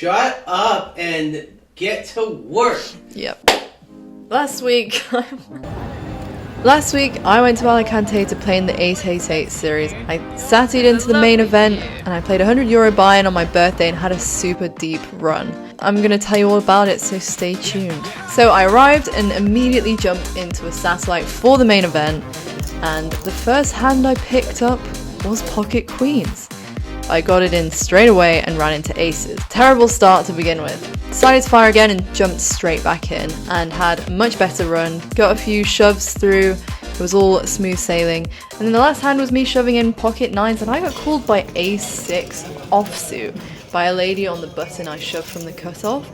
shut up and get to work. Yep. Last week I went to Alicante to play in the ACES series. I sattied into the main event and I played a €100 buy-in on my birthday and had a super deep run. I'm gonna tell you all about it, so stay tuned. So I arrived and immediately jumped into a satellite for the main event, and the first hand I picked up was pocket queens. I got it in straight away and ran into aces. Terrible start to begin with. Decided to fire again and jumped straight back in and had a much better run. Got a few shoves through. It was all smooth sailing. And then the last hand was me shoving in pocket nines and I got called by ace-6 offsuit by a lady on the button I shoved from the cutoff.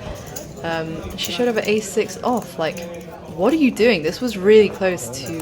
She showed up at ace-6 off. Like, what are you doing? This was really close to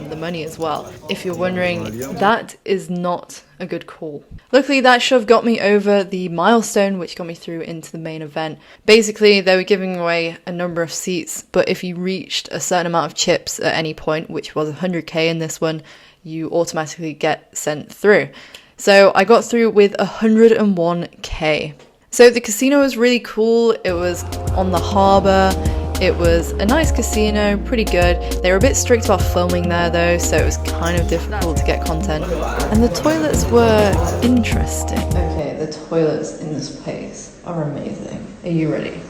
the money as well. If you're wondering, that is not a good call. Luckily, that shove got me over the milestone, which got me through into the main event. Basically, they were giving away a number of seats, but if you reached a certain amount of chips at any point, which was 100k in this one, you automatically get sent through. So I got through with 101k. So the casino was really cool. It was on the harbour. It was a nice casino, pretty good. They were a bit strict about filming there though, so it was kind of difficult to get content. And the toilets were interesting. Okay, the toilets in this place are amazing. Are you ready?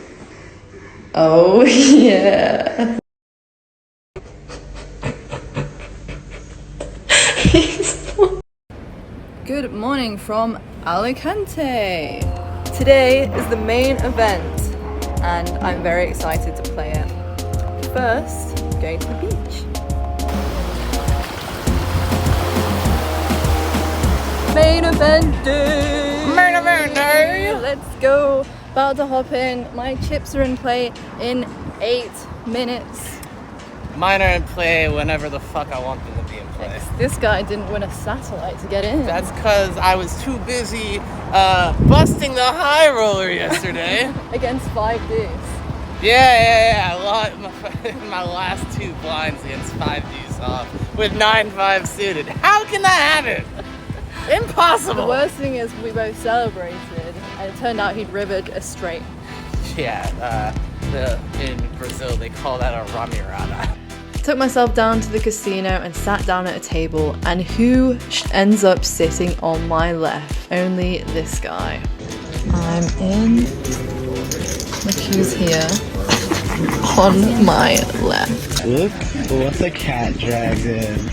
Oh yeah. Good morning from Alicante. Today is the main event and I'm very excited to play it. First, going to the beach. Main event day! Main event day! Let's go. About to hop in. My chips are in play in 8 minutes. Mine are in play whenever the fuck I want them to be in play. This guy didn't win a satellite to get in. That's because I was too busy busting the high roller yesterday. Against 5 deuce. Yeah. I lost my last 2 blinds against 5 deuce off with 9-5 suited. How can that happen? Impossible. The worst thing is we both celebrated and it turned out he'd rivered a straight. Yeah, in Brazil they call that a ramirada. Took myself down to the casino and sat down at a table, and who ends up sitting on my left? Only this guy. I'm in. Look who's here on my left. Look what the cat dragged in.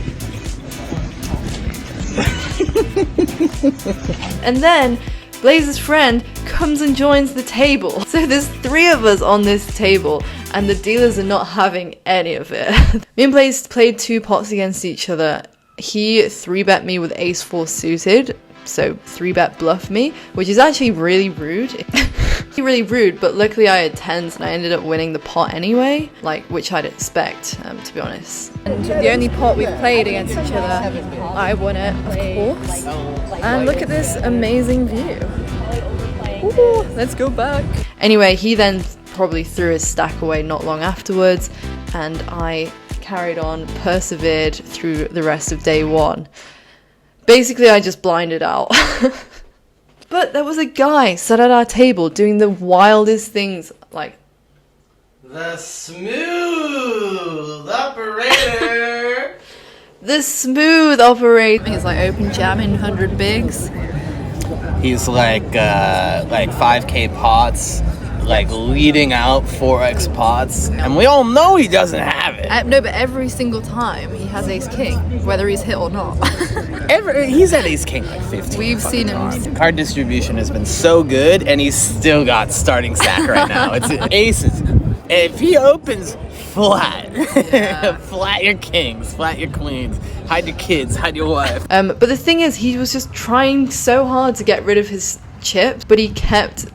And then Blaise's friend comes and joins the table. So there's 3 of us on this table and the dealers are not having any of it. Me and Blaise played 2 pots against each other. He 3-bet me with ace-4 suited, so 3-bet bluff me, which is actually really rude. Really rude, but luckily I had 10s and I ended up winning the pot anyway, like, which I'd expect, to be honest. And the only pot we played against each other, I won it, of course. And look at this amazing view. Ooh, let's go back. Anyway, he then probably threw his stack away not long afterwards, and I carried on, persevered through the rest of day 1. Basically, I just blinded out. But there was a guy sat at our table doing the wildest things, like... The smooth operator! The smooth operator! He's like open jamming 100 bigs. He's like 5k pots, like leading out 4x pots, and we all know he doesn't have it. No, but every single time he has ace king, whether he's hit or not. He's at ace king like 15. We've seen him. Our distribution has been so good, and he's still got starting stack right now. It's aces. If he opens flat, yeah. Flat your kings, flat your queens, hide your kids, hide your wife. But the thing is, he was just trying so hard to get rid of his chips, but he kept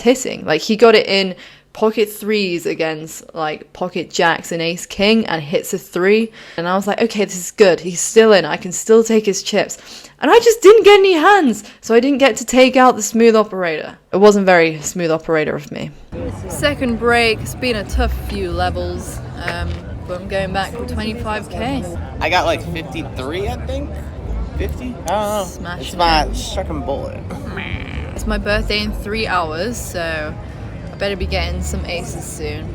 hitting. Like, he got it in pocket 3s against like pocket jacks and ace king and hits a 3, and I was like, okay, this is good, he's still in, I can still take his chips, and I just didn't get any hands, so I didn't get to take out the smooth operator. It wasn't very smooth operator of me. Second break, it's been a tough few levels, but I'm going back for 25k. I got like 53, I think. 50? I don't know. Smashing it's my second bullet. It's my birthday in 3 hours, so I better be getting some aces soon.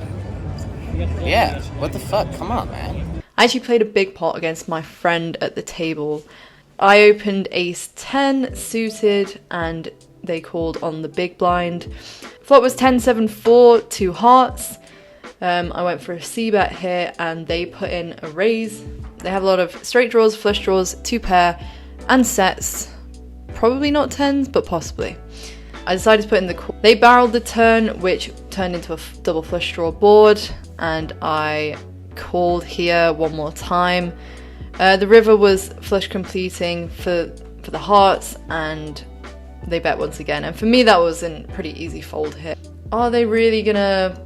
Yeah, what the fuck? Come on, man. I actually played a big pot against my friend at the table. I opened ace 10 suited and they called on the big blind. Flop was 10-7-4, 2 hearts. I went for a c-bet here and they put in a raise. They have a lot of straight draws, flush draws, 2 pair and sets. Probably not 10s, but possibly. I decided to put in the call. They barreled the turn, which turned into a double flush draw board, and I called here one more time. The river was flush completing for the hearts, and they bet once again. And for me, that was a pretty easy fold here. Are they really gonna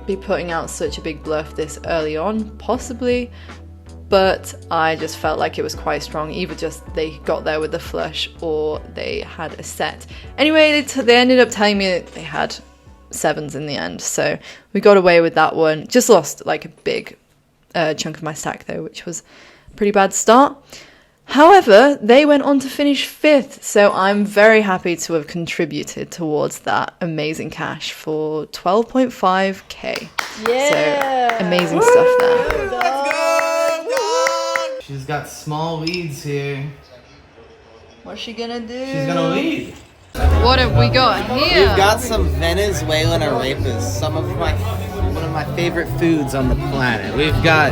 be putting out such a big bluff this early on? Possibly. But I just felt like it was quite strong. Either just they got there with the flush or they had a set. Anyway, they ended up telling me that they had 7s in the end. So we got away with that one. Just lost like a big chunk of my stack though, which was a pretty bad start. However, they went on to finish 5th. So I'm very happy to have contributed towards that amazing cash for 12.5k. Yeah. So amazing stuff there. She's got small leads here. What's she gonna do? She's gonna lead. What have we got here? We've got some Venezuelan arepas, one of my favorite foods on the planet. We've got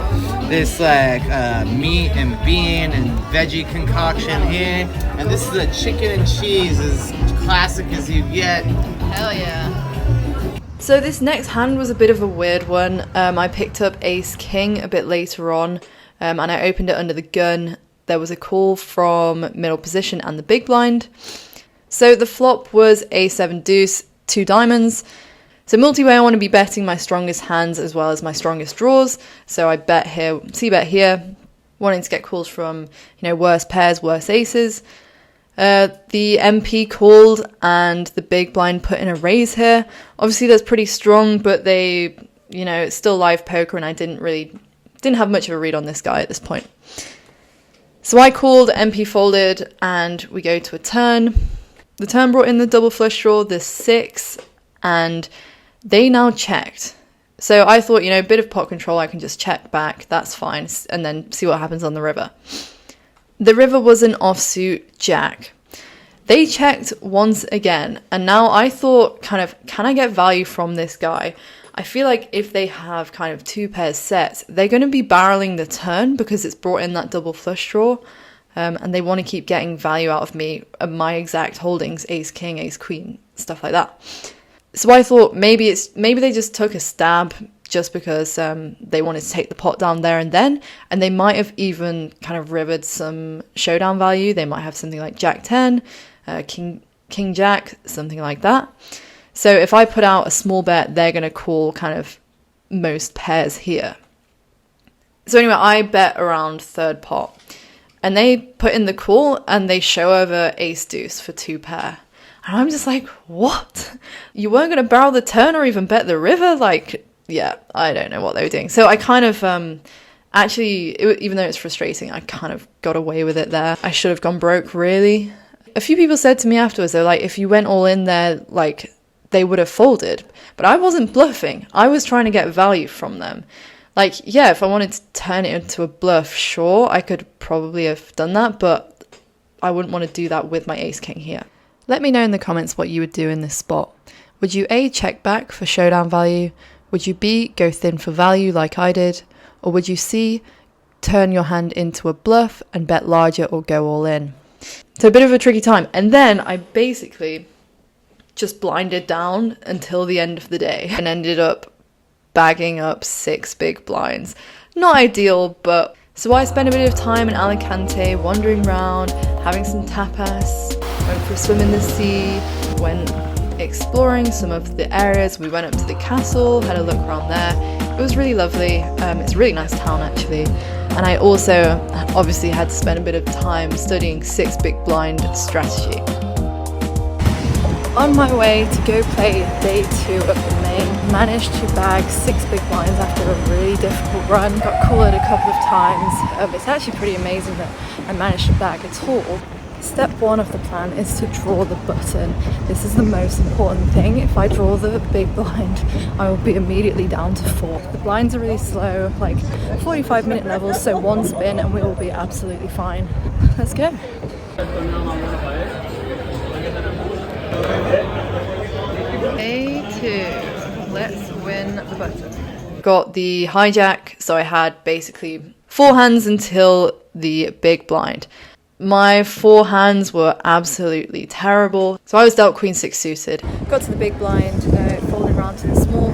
this like meat and bean and veggie concoction here, and this is a chicken and cheese, as classic as you get. Hell yeah. So this next hand was a bit of a weird one. I picked up ace king a bit later on. And I opened it under the gun. There was a call from middle position and the big blind. So the flop was a7 deuce, 2 diamonds. So multi-way, I want to be betting my strongest hands as well as my strongest draws. So I bet here, c-bet here, wanting to get calls from, worse pairs, worse aces. The MP called and the big blind put in a raise here. Obviously that's pretty strong, but they, it's still live poker and I didn't have much of a read on this guy at this point. So I called, MP folded, and we go to a turn. The turn brought in the double flush draw, the 6, and they now checked. So I thought, a bit of pot control, I can just check back, that's fine, and then see what happens on the river. The river was an offsuit jack. They checked once again, and now I thought, can I get value from this guy? I feel like if they have kind of 2 pairs sets, they're going to be barreling the turn because it's brought in that double flush draw, and they want to keep getting value out of me, my exact holdings, ace king, ace queen, stuff like that. So I thought maybe they just took a stab just because they wanted to take the pot down there and then, and they might have even kind of rivered some showdown value. They might have something like jack 10, king jack, something like that. So if I put out a small bet, they're going to call kind of most pairs here. So anyway, I bet around 3rd pot. And they put in the call and they show over ace deuce for 2 pair. And I'm just like, what? You weren't going to barrel the turn or even bet the river? Yeah, I don't know what they were doing. So I kind of, even though it's frustrating, I kind of got away with it there. I should have gone broke, really. A few people said to me afterwards, they're like, if you went all in there, they would have folded. But I wasn't bluffing. I was trying to get value from them. If I wanted to turn it into a bluff, sure, I could probably have done that, but I wouldn't want to do that with my ace king here. Let me know in the comments what you would do in this spot. Would you A, check back for showdown value? Would you B, go thin for value like I did? Or would you C, turn your hand into a bluff and bet larger or go all in? So a bit of a tricky time. And then I basically just blinded down until the end of the day and ended up bagging up 6 big blinds. Not ideal, but so I spent a bit of time in Alicante wandering around, having some tapas, went for a swim in the sea, went exploring some of the areas. We went up to the castle, had a look around there. It was really lovely. It's a really nice town actually. And I also obviously had to spend a bit of time studying 6 big blind strategy. On my way to go play day 2 of the main, managed to bag 6 big blinds after a really difficult run. Got called a couple of times. It's actually pretty amazing that I managed to bag at all. Step 1 of the plan is to draw the button. This is the most important thing. If I draw the big blind, I will be immediately down to 4. The blinds are really slow, like 45-minute levels, so 1 spin and we will be absolutely fine. Let's go. A2. Let's win the button. Got the hijack, so I had basically 4 hands until the big blind. My 4 hands were absolutely terrible, so I was dealt Queen 6 suited. Got to the big blind, it folded around to the small,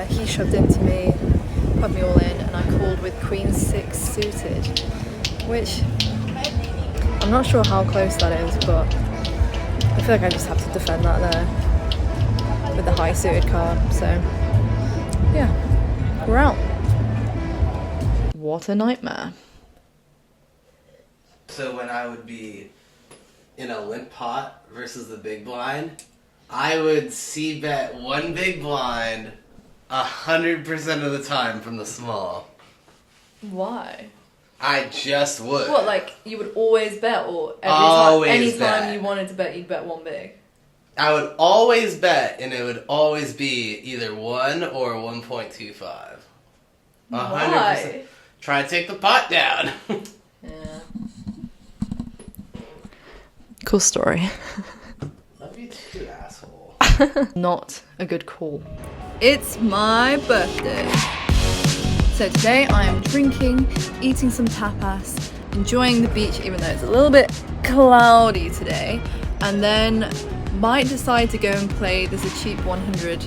he shoved into me, put me all in, and I called with Queen 6 suited, which I'm not sure how close that is, but I feel like I just have to defend that there with the high suited card, so yeah, we're out. What a nightmare. So when I would be in a limp pot versus the big blind, I would c-bet 1 big blind 100% of the time from the small. Why? I just would. What, like you would always bet, or Always anytime bet. you wanted to bet, you'd bet 1 big? I would always bet, and it would always be either 1 or 1.25. 100%. Why? Try to take the pot down. Yeah. Cool story. Love you too, asshole. Not a good call. It's my birthday. So today I am drinking, eating some tapas, enjoying the beach even though it's a little bit cloudy today, and then might decide to go and play, there's a cheap 100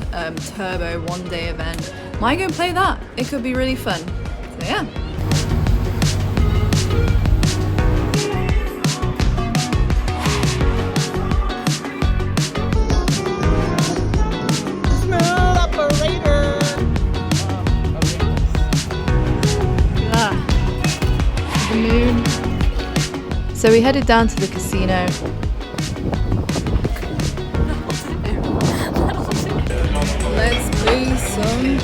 turbo 1-day event. Might go and play that. It could be really fun. So yeah. So we headed down to the casino. Let's play some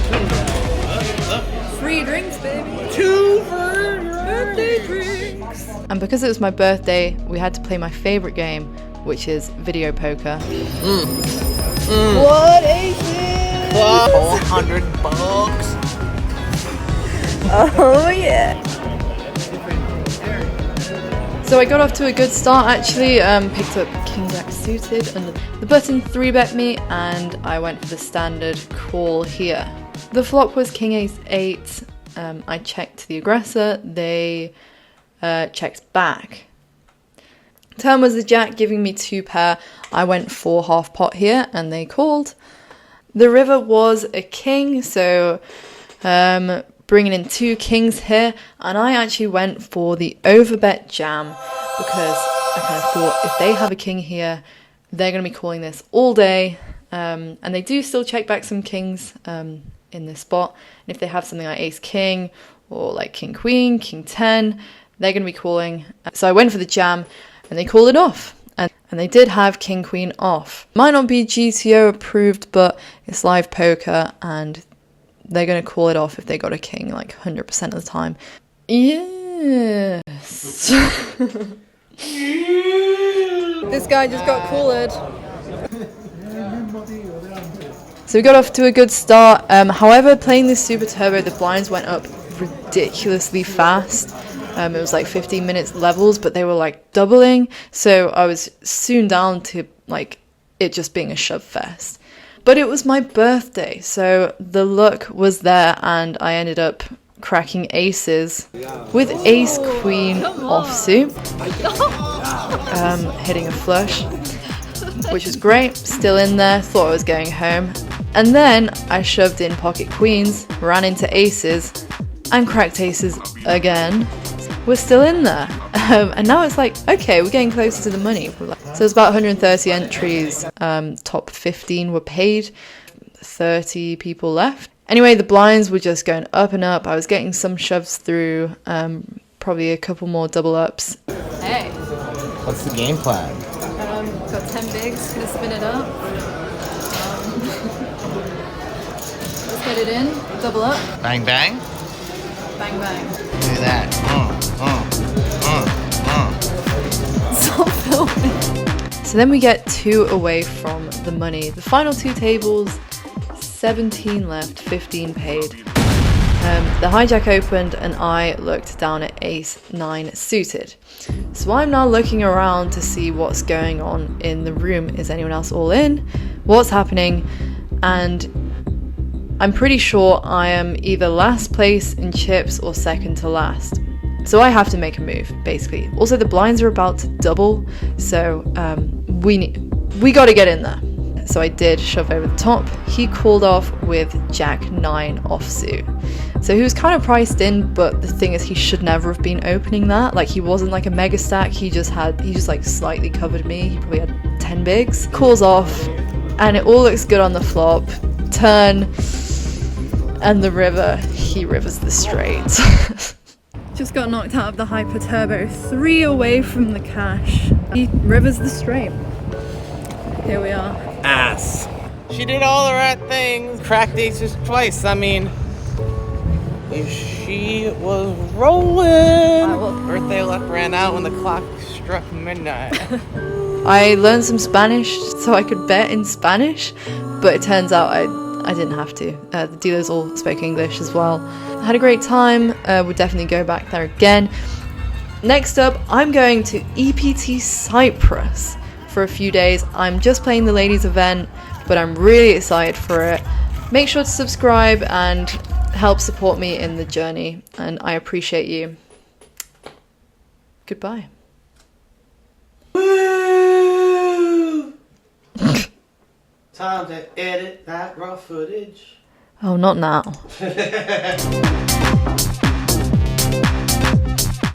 free drinks, baby. 2 birthday drinks. And because it was my birthday, we had to play my favorite game, which is video poker. What ACES? $400. Oh yeah. So I got off to a good start actually, picked up King Jack suited and the button 3-bet me, and I went for the standard call here. The flop was King Ace 8, I checked the aggressor, they checked back. Turn was the Jack giving me 2 pair, I went for half pot here and they called. The river was a king, so bringing in 2 kings here, and I actually went for the overbet jam because I kind of thought if they have a king here, they're going to be calling this all day, and they do still check back some kings in this spot, and if they have something like ace king or like king queen, king 10, they're going to be calling. So I went for the jam and they called it off, and they did have king queen off. Might not be GTO approved, but it's live poker and they're going to call it off if they got a king like 100% of the time. Yes. This guy just got cooled. So we got off to a good start. However, playing this super turbo, the blinds went up ridiculously fast. It was like 15 minutes levels, but they were like doubling. So I was soon down to like it just being a shove fest. But it was my birthday, so the luck was there, and I ended up cracking aces with ace queen offsuit, hitting a flush, which was great, still in there, thought I was going home. And then I shoved in pocket queens, ran into aces, and cracked aces again. We're still in there. And now it's like, okay, we're getting closer to the money. So it's about 130 entries, top 15 were paid, 30 people left. Anyway, the blinds were just going up and up. I was getting some shoves through, probably a couple more double ups. Hey. What's the game plan? Got 10 bigs, gonna spin it up. Let's get it in, double up. Bang bang? Bang bang. Look at that. stop filming. So then we get 2 away from the money. The final 2 tables, 17 left, 15 paid. The hijack opened and I looked down at ace 9 suited. So I'm now looking around to see what's going on in the room. Is anyone else all in? What's happening? And I'm pretty sure I am either last place in chips or second to last. So I have to make a move, basically. Also, the blinds are about to double, so we got to get in there. So I did shove over the top. He called off with Jack 9 offsuit. So he was kind of priced in, but the thing is he should never have been opening that. Like, he wasn't like a mega stack. He just like slightly covered me. He probably had 10 bigs. Calls off, and it all looks good on the flop. Turn, and the river. He rivers the straight. Just got knocked out of the hyper turbo. 3 away from the cash. He rivers the straight. Here we are. Ass. She did all the right things. Cracked aces twice. I mean, she was rolling. Birthday luck ran out when the clock struck midnight. I learned some Spanish so I could bet in Spanish, but it turns out I didn't have to. The dealers all spoke English as well. I had a great time. Would definitely go back there again. Next up, I'm going to EPT Cyprus for a few days. I'm just playing the ladies event, but I'm really excited for it. Make sure to subscribe and help support me in the journey, and I appreciate you. Goodbye. Woo! Time to edit that raw footage. Oh, not now.